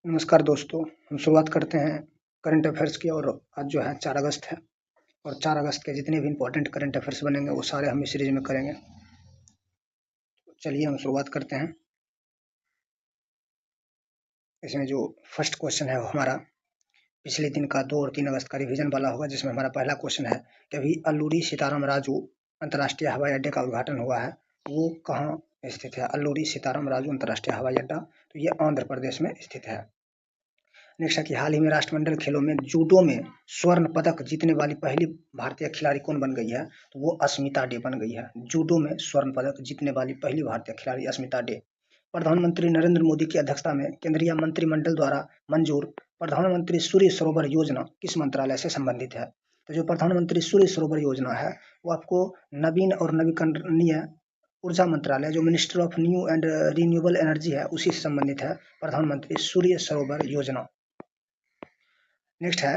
नमस्कार दोस्तों, हम शुरुआत करते हैं करंट अफेयर्स की। और आज जो है 4 अगस्त है और 4 अगस्त के जितने भी इम्पोर्टेंट करंट अफेयर्स बनेंगे वो सारे हम इस सीरीज में करेंगे। चलिए हम शुरुआत करते हैं। इसमें जो फर्स्ट क्वेश्चन है वो हमारा पिछले दिन का 2 और 3 अगस्त का रिवीजन वाला होगा, जिसमें हमारा पहला क्वेश्चन है कि अभी अल्लूरी सीताराम राजू अंतर्राष्ट्रीय हवाई अड्डे का उद्घाटन हुआ है, वो कहाँ स्थित है? अल्लूरी सीताराम राजू अंतर्राष्ट्रीय हवाई अड्डा, तो ये आंध्र प्रदेश में स्थित है। नेक्स्ट है कि हाल ही में राष्ट्रमंडल खेलों में जूडो में स्वर्ण पदक जीतने वाली पहली भारतीय खिलाड़ी कौन बन गई है? तो वो अस्मिता डे बन गई है। जूडो में स्वर्ण पदक जीतने वाली पहली भारतीय खिलाड़ी अस्मिता डे। प्रधानमंत्री नरेंद्र मोदी की अध्यक्षता में केंद्रीय मंत्रिमंडल द्वारा मंजूर प्रधानमंत्री सूर्य सरोवर योजना किस मंत्रालय से संबंधित है? तो जो प्रधानमंत्री सूर्य सरोवर योजना है वो आपको नवीन और नवीकरणीय ऊर्जा मंत्रालय, जो ministry of new and renewable energy है, उसी से संबंधित है प्रधानमंत्री सूर्य सरोवर योजना। नेक्स्ट है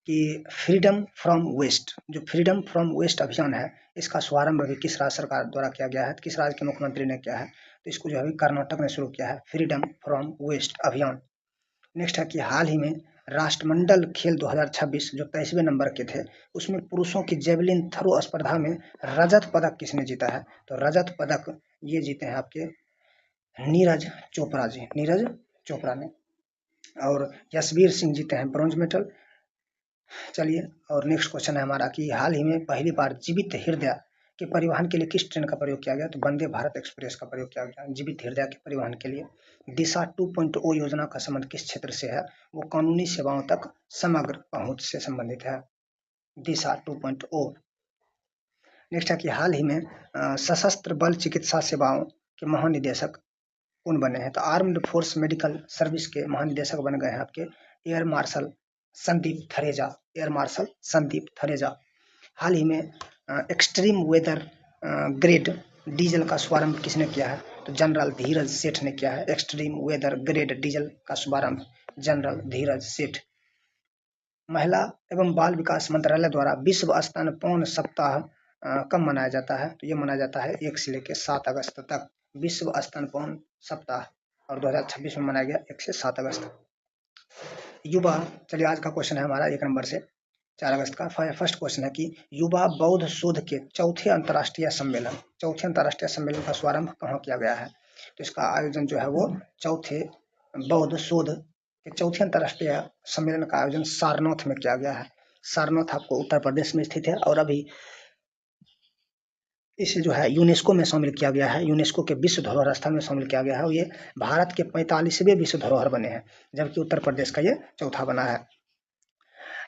कि फ्रीडम फ्रॉम वेस्ट, जो फ्रीडम फ्रॉम वेस्ट अभियान है, इसका शुभारंभ अभी किस राज्य सरकार द्वारा किया गया है? किस राज्य के मुख्यमंत्री ने किया है? तो इसको जो है कर्नाटक ने शुरू किया है, फ्रीडम फ्रॉम वेस्ट अभियान। नेक्स्ट है कि हाल ही में राष्ट्रमंडल खेल 2026 जो 23वें नंबर के थे, उसमें पुरुषों की जेवलिन थ्रो स्पर्धा में रजत पदक किसने जीता है? तो रजत पदक ये जीते हैं आपके नीरज चोपड़ा जी, नीरज चोपड़ा ने। और यशवीर सिंह जीते हैं ब्रॉन्ज मेडल। चलिए, और नेक्स्ट क्वेश्चन है हमारा कि हाल ही में पहली बार जीवित हृदय के परिवहन के लिए किस ट्रेन का प्रयोग किया गया? तो वंदे भारत एक्सप्रेस का प्रयोग किया गया जीवित हृदय के परिवहन के लिए। दिशा 2.0 योजना का संबंध किस क्षेत्र से है? वो कानूनी सेवाओं तक समग्र पहुंच से संबंधित है, दिशा 2.0। नेक्स्ट है कि हाल ही में सशस्त्र बल चिकित्सा सेवाओं के महानिदेशक कौन बने हैं? तो आर्म्ड फोर्स मेडिकल सर्विस के महानिदेशक बन गए हैं आपके air marshal Sandeep Thareja, air marshal Sandeep Thareja. हाल ही में एक्सट्रीम वेदर ग्रेड डीजल का शुभारंभ किसने किया है? तो जनरल धीरज सेठ ने किया है। एक्सट्रीम वेदर ग्रेड डीजल का शुभारंभ जनरल धीरज सेठ। महिला एवं बाल विकास मंत्रालय द्वारा विश्व स्तनपान सप्ताह कब मनाया जाता है? तो ये मनाया जाता है 1 से लेकर 7 अगस्त तक, विश्व स्तनपान सप्ताह, और 2026 में मनाया गया 1 से 7 अगस्त। युवा, चलिए आज का क्वेश्चन है हमारा 1 नंबर से 4 अगस्त का। फर्स्ट क्वेश्चन है कि युवा बौद्ध शोध के चौथे अंतर्राष्ट्रीय सम्मेलन का शुभारंभ कहाँ किया गया है? तो इसका आयोजन जो है वो चौथे बौद्ध शोध के चौथे अंतर्राष्ट्रीय सम्मेलन का आयोजन सारनाथ में किया गया है। सारनाथ आपको उत्तर प्रदेश में स्थित है और अभी इसे जो है यूनेस्को में शामिल किया गया है, यूनेस्को के विश्व धरोहर स्थल में शामिल किया गया है। और ये भारत के 45वें विश्व धरोहर बने हैं, जबकि उत्तर प्रदेश का ये चौथा बना है।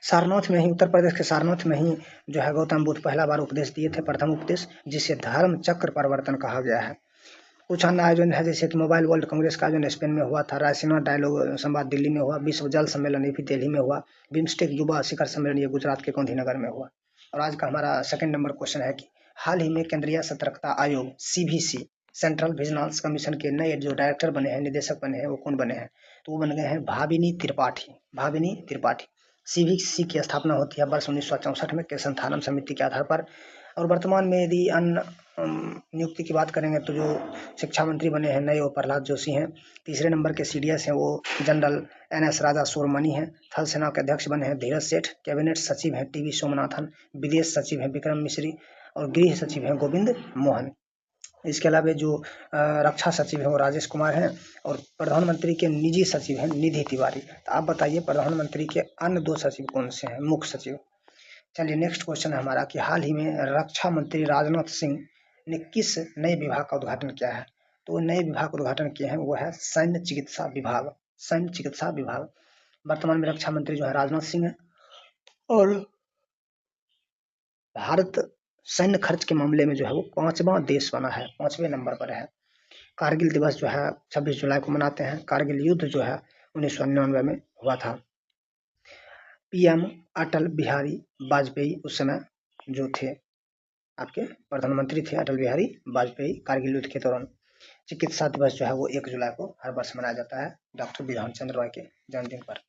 सारनाथ में ही, उत्तर प्रदेश के सारनाथ में ही जो है गौतम बुद्ध पहला बार उपदेश दिए थे, प्रथम उपदेश, जिसे धर्म चक्र परिवर्तन कहा गया है। कुछ अन्य आयोजन है, जैसे कि मोबाइल वर्ल्ड कांग्रेस का आयोजन स्पेन में हुआ था, रायसीना डायलॉग संवाद दिल्ली में हुआ, विश्व जल सम्मेलन ये भी दिल्ली में हुआ, बिम्स्टेक युवा शिखर सम्मेलन ये गुजरात के गांधीनगर में हुआ। और आज का हमारा सेकंड नंबर क्वेश्चन है कि हाल ही में केंद्रीय सतर्कता आयोग सीवीसी, सेंट्रल विजिलेंस कमीशन के नए जो डायरेक्टर बने हैं, निदेशक बने हैं, वो कौन बने हैं? तो वो बन गए हैं भाविनी त्रिपाठी, भाविनी त्रिपाठी। सीवीसी की स्थापना होती है वर्ष 1964 में केशनथानम समिति के आधार पर। और वर्तमान में यदि अन्य नियुक्ति की बात करेंगे तो जो शिक्षा मंत्री बने हैं नए वो प्रहलाद जोशी हैं। तीसरे नंबर के सीडीएस हैं वो जनरल एनएस राजा सुब्रमणी हैं। थल सेना के अध्यक्ष बने हैं धीरज सेठ। कैबिनेट सचिव हैं टीवी सोमनाथन। विदेश सचिव हैं विक्रम मिश्री और गृह सचिव हैं गोविंद मोहन। इसके अलावा जो रक्षा सचिव हैं वो राजेश कुमार हैं और प्रधानमंत्री के निजी सचिव हैं निधि तिवारी। तो आप बताइए प्रधानमंत्री के अन्य 2 सचिव कौन से हैं, मुख्य सचिव? चलिए, नेक्स्ट क्वेश्चन है हमारा कि हाल ही में रक्षा मंत्री राजनाथ सिंह ने किस नए विभाग का उद्घाटन किया है? तो नए विभाग का उद्घाटन किए हैं वो है सैन्य चिकित्सा विभाग, सैन्य चिकित्सा विभाग। वर्तमान में रक्षा मंत्री जो है राजनाथ सिंह है और भारत सैन्य खर्च के मामले में जो है वो 5वां देश बना है, 5वें नंबर पर है। कारगिल दिवस जो है 26 जुलाई को मनाते हैं। कारगिल युद्ध जो है 1999 में हुआ था। पीएम अटल बिहारी वाजपेयी उस समय जो थे आपके प्रधानमंत्री थे, अटल बिहारी वाजपेयी, कारगिल युद्ध के दौरान। चिकित्सा दिवस जो है वो 1 जुलाई को हर वर्ष मनाया जाता है डॉक्टर बिधान चंद्र रॉय के जन्मदिन पर।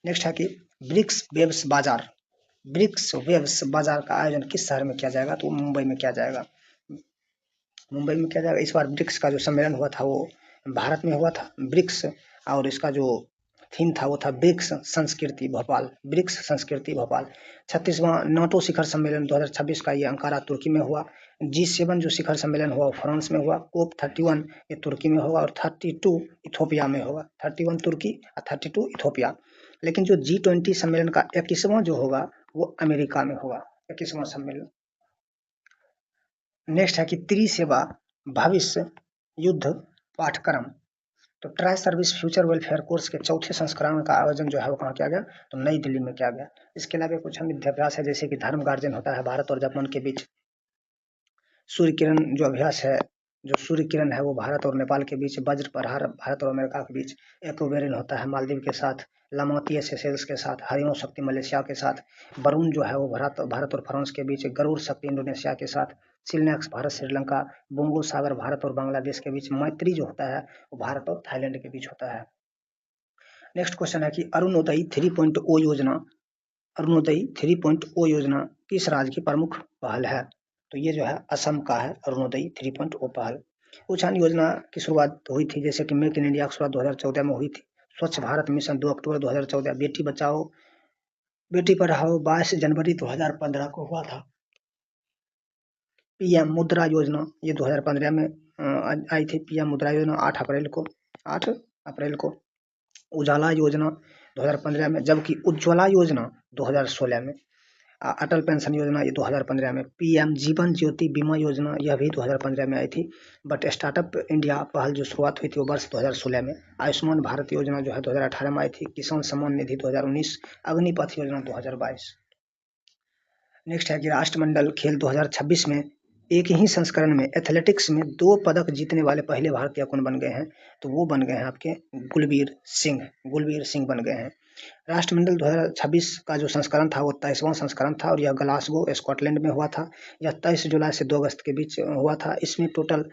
नेक्स्ट है कि ब्रिक्स वेब्स बाजार, ब्रिक्स वेब्स बाजार का आयोजन किस शहर में किया जाएगा? तो मुंबई में किया जाएगा, मुंबई में किया जाएगा। इस बार ब्रिक्स का जो सम्मेलन हुआ था वो भारत में हुआ था, ब्रिक्स, और इसका जो थीम था वो था ब्रिक्स संस्कृति भोपाल, ब्रिक्स संस्कृति भोपाल। 36वां नाटो शिखर सम्मेलन 2026 का ये अंकारा तुर्की में हुआ। G7 जो शिखर सम्मेलन हुआ वो फ्रांस में हुआ। COP 31 ये तुर्की में होगा और 32 इथोपिया में होगा। 31 तुर्की और 32 इथोपिया। लेकिन जो G20 सम्मेलन का 21वां जो होगा वो अमेरिका में होगा, 21वां सम्मेलन। नेक्स्ट है कि त्रिसेवा भविष्य युद्ध पाठ्यक्रम। तो tri service future welfare course के चौथे संस्करण का आयोजन जो है वो कहाँ किया गया, तो नई दिल्ली में किया गया। इसके अलावा कुछ हम विद्याभ्यास है जैसे कि धर्म गार्जन होता है भारत और जापान के बीच। सूर्य किरण जो अभ्यास है, जो सूर्य किरण है वो भारत और नेपाल के बीच। वज्र प्रहार भारत और अमेरिका के बीच। एक्वेरियन होता है मालदीव के साथ। लामाती सेशेल्स के साथ। हरिओं शक्ति मलेशिया के साथ। वरुण जो है वो भारत और फ्रांस के बीच। गरुड़ शक्ति इंडोनेशिया के साथ। सिलनेक्स भारत श्रीलंका। बोंगो सागर भारत और बांग्लादेश के बीच। मैत्री जो होता है वो भारत और थाईलैंड के बीच होता है। नेक्स्ट क्वेश्चन है कि अरुणोदय 3.0 योजना, अरुणोदय 3.0 योजना किस राज्य की प्रमुख पहल है, तो ये जो है असम का है अरुणोदय 3.0 पहल। उछान योजना की शुरुआत हुई थी जैसे कि मेक इन इंडिया की शुरुआत 2014 में हुई थी। स्वच्छ भारत मिशन 2 अक्टूबर 2014। बेटी बचाओ बेटी पढ़ाओ 22 जनवरी 2015 को हुआ था। पीएम मुद्रा योजना ये 2015 में आई थी। पीएम मुद्रा योजना 8 अप्रैल को। उजाला योजना 2015 में, जबकि उज्ज्वला योजना 2016 में। अटल पेंशन योजना ये 2015 में। पीएम जीवन ज्योति बीमा योजना यह भी 2015 में आई थी। बट स्टार्टअप इंडिया पहल जो शुरुआत हुई थी वो वर्ष 2016 में। आयुष्मान भारत योजना जो है 2018 में आई थी। किसान सम्मान निधि 2019। अग्निपथ योजना 2022। नेक्स्ट है कि राष्ट्रमंडल खेल 2026 में एक ही संस्करण में एथलेटिक्स में 2 पदक जीतने वाले पहले भारतीय कौन बन गए हैं, तो वो बन गए हैं आपके गुलबीर सिंह बन गए हैं। राष्ट्रमंडल 2026 का जो संस्करण था वो 23वां संस्करण था और यह ग्लासगो स्कॉटलैंड में हुआ था। यह 23 जुलाई से 2 अगस्त के बीच हुआ था। इसमें टोटल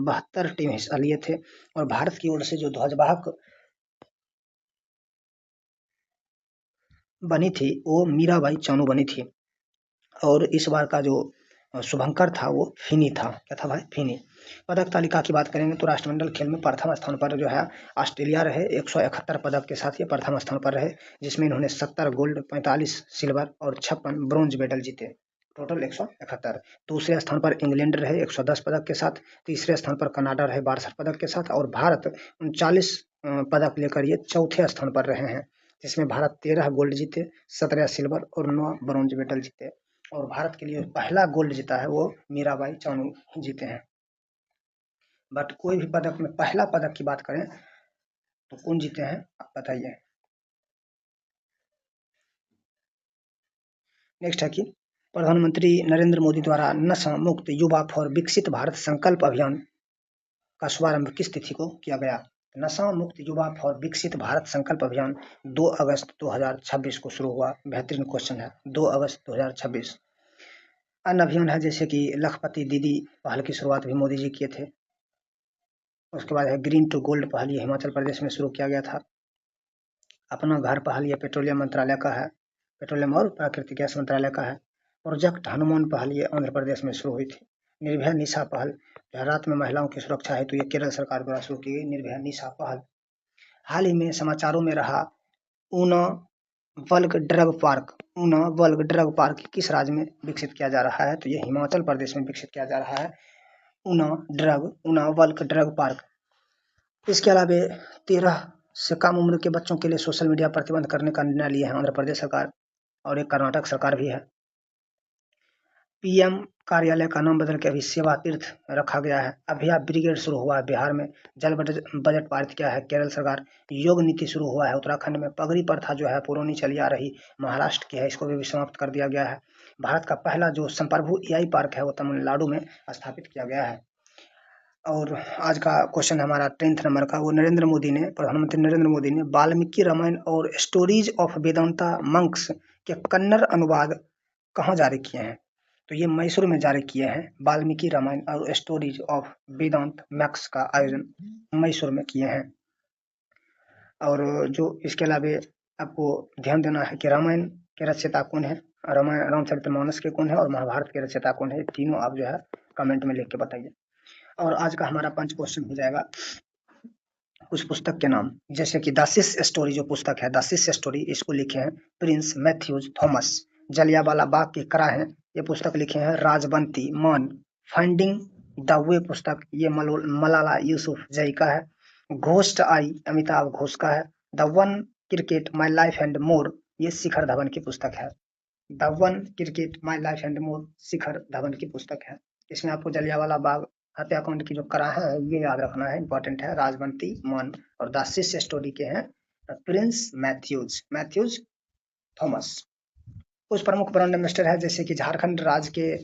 72 टीम हिस्सा लिए थे और भारत की ओर से जो ध्वजवाहक बनी थी वो मीराबाई चानू बनी थी। और इस बार का जो शुभंकर था वो फिनी था। क्या था भाई? फिनी। पदक तालिका की बात करेंगे तो राष्ट्रमंडल खेल में प्रथम स्थान पर जो है ऑस्ट्रेलिया रहे। 171 पदक के साथ ये प्रथम स्थान पर रहे, जिसमें इन्होंने 70 गोल्ड, 45 सिल्वर और 56 ब्रॉन्ज मेडल जीते, टोटल 171। दूसरे स्थान पर इंग्लैंड रहे 110 पदक के साथ। तीसरे स्थान पर कनाडा रहे 62 पदक के साथ और भारत 39 पदक लेकर ये चौथे स्थान पर रहे हैं, जिसमें भारत 13 गोल्ड जीते, 17 सिल्वर और 9 ब्रॉन्ज मेडल जीते। और भारत के लिए पहला गोल्ड जीता है वो मीराबाई चानू जीते हैं। बट कोई भी पदक में पहला पदक की बात करें तो कौन जीते हैं आप बताइए। नेक्स्ट है कि प्रधानमंत्री नरेंद्र मोदी द्वारा नशा मुक्त युवा फॉर विकसित भारत संकल्प अभियान का शुभारंभ किस तिथि को किया गया? नशा मुक्त युवा फॉर विकसित भारत संकल्प अभियान 2 अगस्त 2026 को शुरू हुआ। बेहतरीन क्वेश्चन है, 2 अगस्त 2026। अन्य अभियान है जैसे कि लखपति दीदी पहल की शुरुआत भी मोदी जी किए थे। उसके बाद है ग्रीन टू गोल्ड पहल, ये हिमाचल प्रदेश में शुरू किया गया था। अपना घर पहल ये पेट्रोलियम मंत्रालय का है, पेट्रोलियम और प्राकृतिक गैस मंत्रालय का है। प्रोजेक्ट हनुमान पहल ये आंध्र प्रदेश में शुरू हुई थी। निर्भया निशा पहल रात में महिलाओं की सुरक्षा हेतु ये केरल सरकार द्वारा शुरू की गई निर्भया निशा पहल। हाल ही में समाचारों में रहा ऊना वल्ग ड्रग पार्क किस राज्य में विकसित किया जा रहा है, तो ये हिमाचल प्रदेश में विकसित किया जा रहा है ऊना वल्ग ड्रग पार्क। इसके अलावा 13 से कम उम्र के बच्चों के लिए सोशल मीडिया प्रतिबंध करने का निर्णय लिया है आंध्र प्रदेश सरकार और एक कर्नाटक सरकार भी है। पीएम कार्यालय का नाम बदल के अभी सेवा तीर्थ रखा गया है। अभया ब्रिगेड शुरू हुआ है बिहार में। जल बजट पारित किया है केरल सरकार। योग नीति शुरू हुआ है उत्तराखंड में। पगड़ी प्रथा जो है पुरानी चली आ रही महाराष्ट्र की है, इसको भी समाप्त कर दिया गया है। भारत का पहला जो संप्रभु एआई पार्क है वो तमिलनाडु में स्थापित किया गया है। और आज का क्वेश्चन हमारा 10th नंबर का, वो प्रधानमंत्री नरेंद्र मोदी ने वाल्मीकि रामायण और स्टोरीज ऑफ वेदांता मंक्स के कन्नड़ अनुवाद कहाँ जारी किए हैं, तो ये मैसूर में जारी किए हैं। वाल्मीकि रामायण और स्टोरीज ऑफ वेदांत मैक्स का आयोजन मैसूर में किए हैं। और जो इसके अलावा आपको ध्यान देना है कि रामायण के रचयिता कौन है, रामचरितमानस के कौन है और महाभारत के रचयिता कौन है, तीनों आप जो है कमेंट में लिख के बताइए। और आज का हमारा 5 क्वेश्चन हो जाएगा। कुछ पुस्तक के नाम, जैसे कि द सिस स्टोरी जो पुस्तक है, द सिस स्टोरी, इसको लिखे हैं Prince Mathews Thomas. Jallianwala Bagh की कराह, ये पुस्तक लिखे हैं राजबंती मान। फाइंडिंग द वे पुस्तक, ये मलाला यूसुफ जई का है। घोस्ट आई, अमिताभ घोष का है। The one cricket my life and more, ये शिखर धवन की पुस्तक है। The one cricket my life and more Shikhar Dhawan की पुस्तक है। इसमें आपको जलियांवाला बाग हत्याकांड की जो कराह है ये याद रखना है, इंपॉर्टेंट है। राजबंती मान और द सिस स्टोरी के हैं प्रिंस मैथ्यूज थॉमस। कुछ प्रमुख ब्रांड एम्बेसडर है, जैसे कि झारखंड राज्य के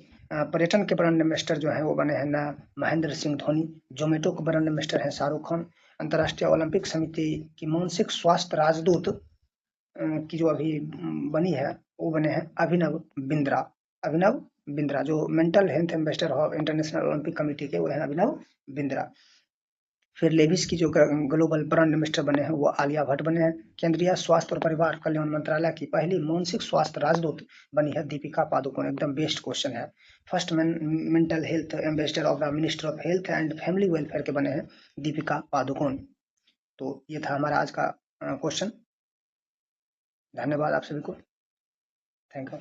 पर्यटन के ब्रांड एम्बेसडर जो हैं वो बने हैं ना महेंद्र सिंह धोनी। जोमेटो के ब्रांड एम्बेसडर हैं शाहरुख खान। अंतर्राष्ट्रीय ओलंपिक समिति की मानसिक स्वास्थ्य राजदूत की जो अभी बनी है वो बने हैं अभिनव बिंद्रा। अभिनव बिंद्रा जो mental health ambassador of international Olympic committee के, वो है अभिनव बिंद्रा। फिर लेविस की जो ग्लोबल ब्रांड एम्बेसडर बने हैं वो आलिया भट्ट बने हैं। केंद्रीय स्वास्थ्य और परिवार कल्याण मंत्रालय की पहली मानसिक स्वास्थ्य राजदूत बनी है दीपिका पादुकोण। एकदम बेस्ट क्वेश्चन है। First mental health ambassador of the minister of health and family welfare के बने हैं दीपिका पादुकोण। तो ये था हमारा आज का क्वेश्चन। धन्यवाद आप सभी को। Thank you.